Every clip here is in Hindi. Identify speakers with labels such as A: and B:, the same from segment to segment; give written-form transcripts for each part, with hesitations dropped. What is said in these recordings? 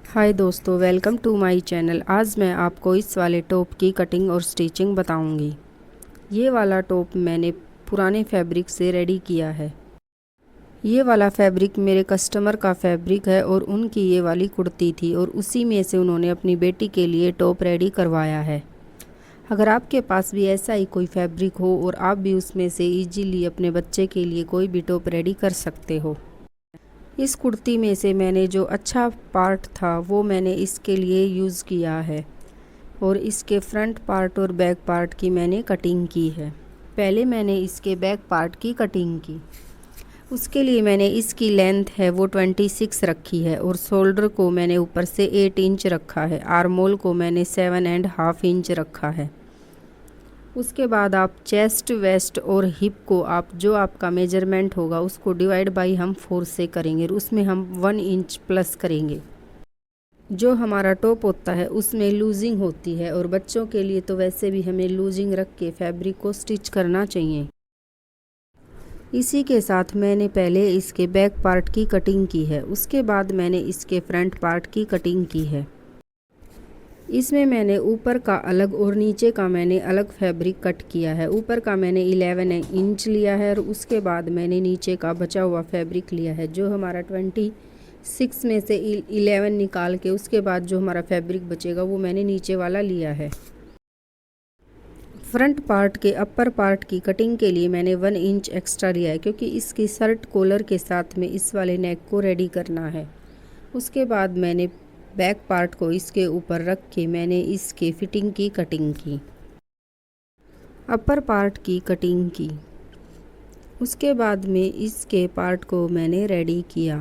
A: हाय दोस्तों, वेलकम टू माय चैनल। आज मैं आपको इस वाले टॉप की कटिंग और स्टिचिंग बताऊंगी। ये वाला टॉप मैंने पुराने फैब्रिक से रेडी किया है। ये वाला फैब्रिक मेरे कस्टमर का फैब्रिक है और उनकी ये वाली कुर्ती थी और उसी में से उन्होंने अपनी बेटी के लिए टॉप रेडी करवाया है। अगर आपके पास भी ऐसा ही कोई फैब्रिक हो और आप भी उसमें से ईजीली अपने बच्चे के लिए कोई भी टॉप रेडी कर सकते हो। इस कुर्ती में से मैंने जो अच्छा पार्ट था वो मैंने इसके लिए यूज़ किया है और इसके फ्रंट पार्ट और बैक पार्ट की मैंने कटिंग की है। पहले मैंने इसके बैक पार्ट की कटिंग की। उसके लिए मैंने इसकी लेंथ है वो 26 रखी है और शोल्डर को मैंने ऊपर से 8 इंच रखा है। आर्म होल को मैंने 7.5 इंच रखा है। उसके बाद आप चेस्ट, वेस्ट और हिप को आप जो आपका मेजरमेंट होगा उसको डिवाइड बाई हम 4 से करेंगे। उसमें हम 1 इंच प्लस करेंगे। जो हमारा टॉप होता है उसमें लूजिंग होती है और बच्चों के लिए तो वैसे भी हमें लूजिंग रख के फैब्रिक को स्टिच करना चाहिए। इसी के साथ मैंने पहले इसके बैक पार्ट की कटिंग की है। उसके बाद मैंने इसके फ्रंट पार्ट की कटिंग की है। इसमें मैंने ऊपर का अलग और नीचे का मैंने अलग फैब्रिक कट किया है। ऊपर का मैंने 11 इंच लिया है और उसके बाद मैंने नीचे का बचा हुआ फैब्रिक लिया है। जो हमारा 26 में से 11 निकाल के उसके बाद जो हमारा फैब्रिक बचेगा वो मैंने नीचे वाला लिया है। फ्रंट पार्ट के अपर पार्ट की कटिंग के लिए मैंने 1 इंच एक्स्ट्रा लिया है क्योंकि इसकी शर्ट कॉलर के साथ में इस वाले नेक को रेडी करना है। उसके बाद मैंने बैक पार्ट को इसके ऊपर रख के मैंने इसके फिटिंग की कटिंग की, अपर पार्ट की कटिंग की। उसके बाद में इसके पार्ट को मैंने रेडी किया।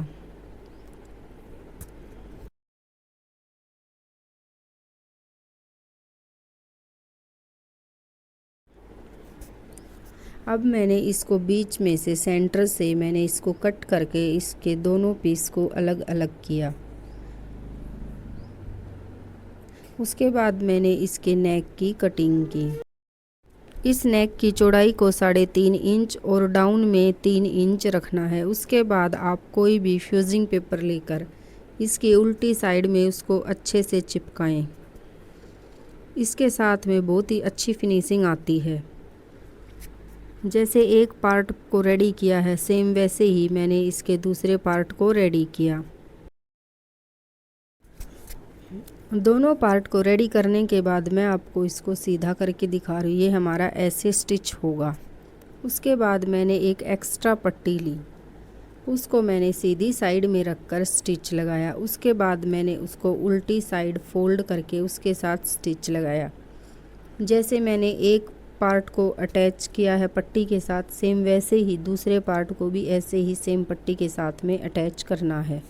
A: अब मैंने इसको बीच में से सेंटर से मैंने इसको कट करके इसके दोनों पीस को अलग अलग किया। उसके बाद मैंने इसके नेक की कटिंग की। इस नेक की चौड़ाई को 3.5 इंच और डाउन में 3 इंच रखना है। उसके बाद आप कोई भी फ्यूजिंग पेपर लेकर इसकी उल्टी साइड में उसको अच्छे से चिपकाएं। इसके साथ में बहुत ही अच्छी फिनिशिंग आती है। जैसे एक पार्ट को रेडी किया है सेम वैसे ही मैंने इसके दूसरे पार्ट को रेडी किया। दोनों पार्ट को रेडी करने के बाद मैं आपको इसको सीधा करके दिखा रही हूँ। ये हमारा ऐसे स्टिच होगा। उसके बाद मैंने एक एक्स्ट्रा पट्टी ली, उसको मैंने सीधी साइड में रखकर स्टिच लगाया। उसके बाद मैंने उसको उल्टी साइड फोल्ड करके उसके साथ स्टिच लगाया। जैसे मैंने एक पार्ट को अटैच किया है पट्टी के साथ सेम वैसे ही दूसरे पार्ट को भी ऐसे ही सेम पट्टी के साथ में अटैच करना है।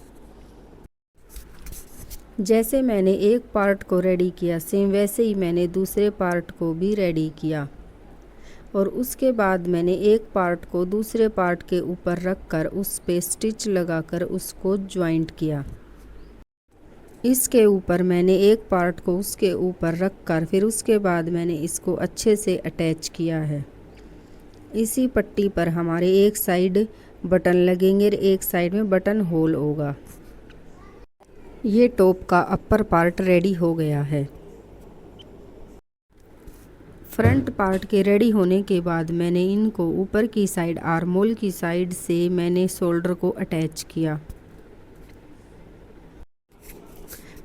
A: जैसे मैंने एक पार्ट को रेडी किया सेम वैसे ही मैंने दूसरे पार्ट को भी रेडी किया और उसके बाद मैंने एक पार्ट को दूसरे पार्ट के ऊपर रखकर उस पे स्टिच लगाकर उसको ज्वाइंट किया। इसके ऊपर मैंने एक पार्ट को उसके ऊपर रखकर फिर उसके बाद मैंने इसको अच्छे से अटैच किया है। इसी पट्टी पर हमारे एक साइड बटन लगेंगे और एक साइड में बटन होल होगा। ये टॉप का अपर पार्ट रेडी हो गया है। फ्रंट पार्ट के रेडी होने के बाद मैंने इनको ऊपर की साइड आर्म होल की साइड से मैंने शोल्डर को अटैच किया।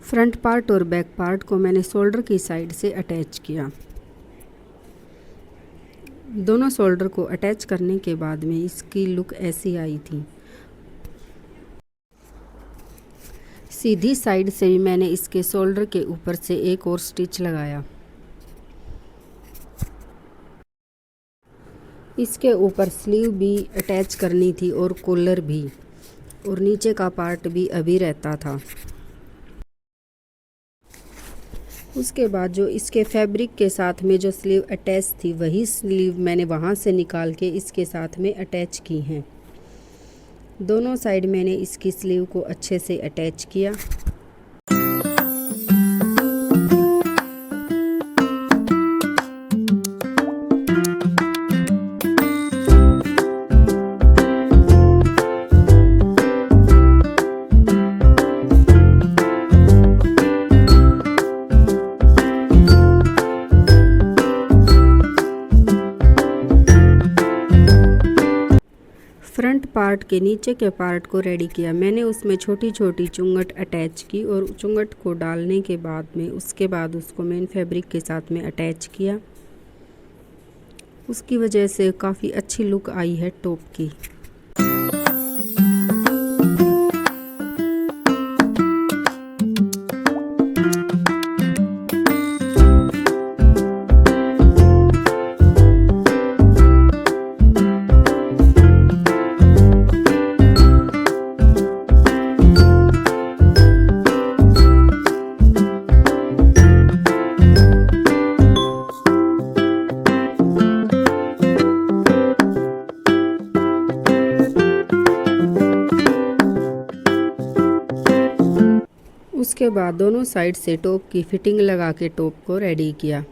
A: फ्रंट पार्ट और बैक पार्ट को मैंने शोल्डर की साइड से अटैच किया। दोनों शोल्डर को अटैच करने के बाद में इसकी लुक ऐसी आई थी। सीधी साइड से भी मैंने इसके शोल्डर के ऊपर से एक और स्टिच लगाया। इसके ऊपर स्लीव भी अटैच करनी थी और कॉलर भी, और नीचे का पार्ट भी अभी रहता था। उसके बाद जो इसके फैब्रिक के साथ में जो स्लीव अटैच थी वही स्लीव मैंने वहाँ से निकाल के इसके साथ में अटैच की हैं। दोनों साइड मैंने इसकी स्लीव को अच्छे से अटैच किया। पार्ट के नीचे के पार्ट को रेडी किया। मैंने उसमें छोटी छोटी चुंगट अटैच की और चुंगट को डालने के बाद में उसके बाद उसको मेन फैब्रिक के साथ में अटैच किया। उसकी वजह से काफ़ी अच्छी लुक आई है टॉप की। उसके बाद दोनों साइड से टॉप की फिटिंग लगा के टॉप को रेडी किया।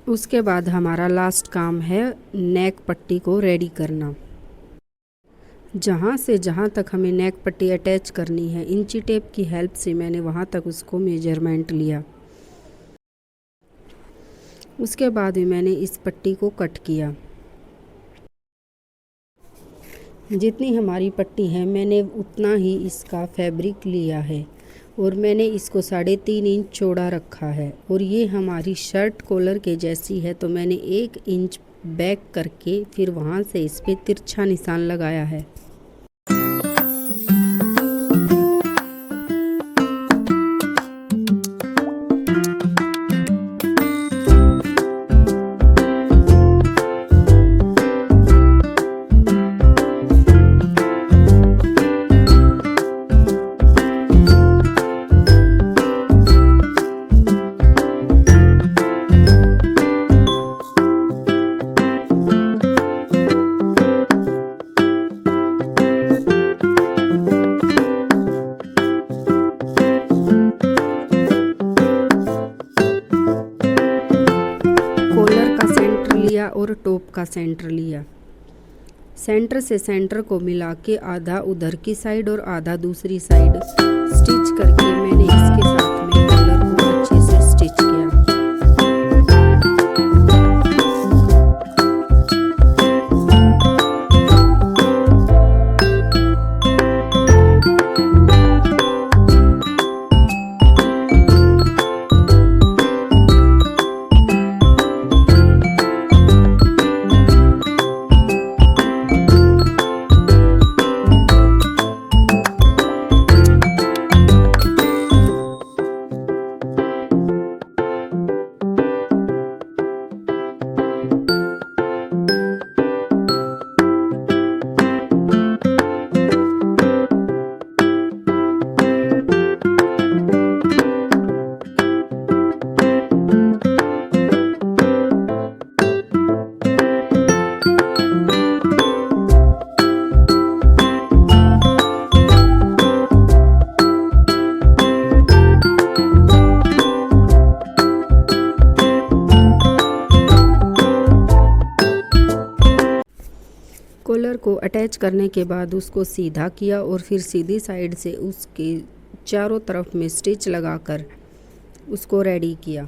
A: उसके बाद हमारा लास्ट काम है नेक पट्टी को रेडी करना। जहाँ से जहाँ तक हमें नेक पट्टी अटैच करनी है, इंची टेप की हेल्प से मैंने वहाँ तक उसको मेजरमेंट लिया। उसके बाद भी मैंने इस पट्टी को कट किया। जितनी हमारी पट्टी है मैंने उतना ही इसका फैब्रिक लिया है और मैंने इसको 3.5 इंच चौड़ा रखा है। और ये हमारी शर्ट कॉलर के जैसी है, तो मैंने 1 इंच बैक करके फिर वहाँ से इस पे तिरछा निशान लगाया है। और टॉप का सेंटर लिया। सेंटर से सेंटर को मिला के आधा उधर की साइड और आधा दूसरी साइड स्टिच करके मैंने इसके साथ में कॉलर को अच्छे से स्टिच किया। कॉलर को अटैच करने के बाद उसको सीधा किया और फिर सीधी साइड से उसके चारों तरफ में स्टिच लगाकर उसको रेडी किया।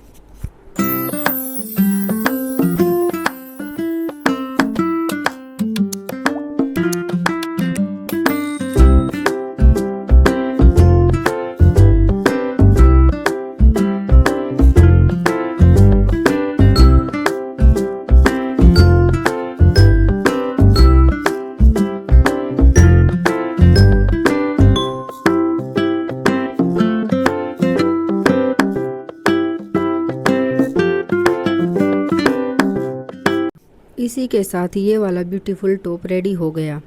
A: इसी के साथ ये वाला ब्यूटीफुल टॉप रेडी हो गया।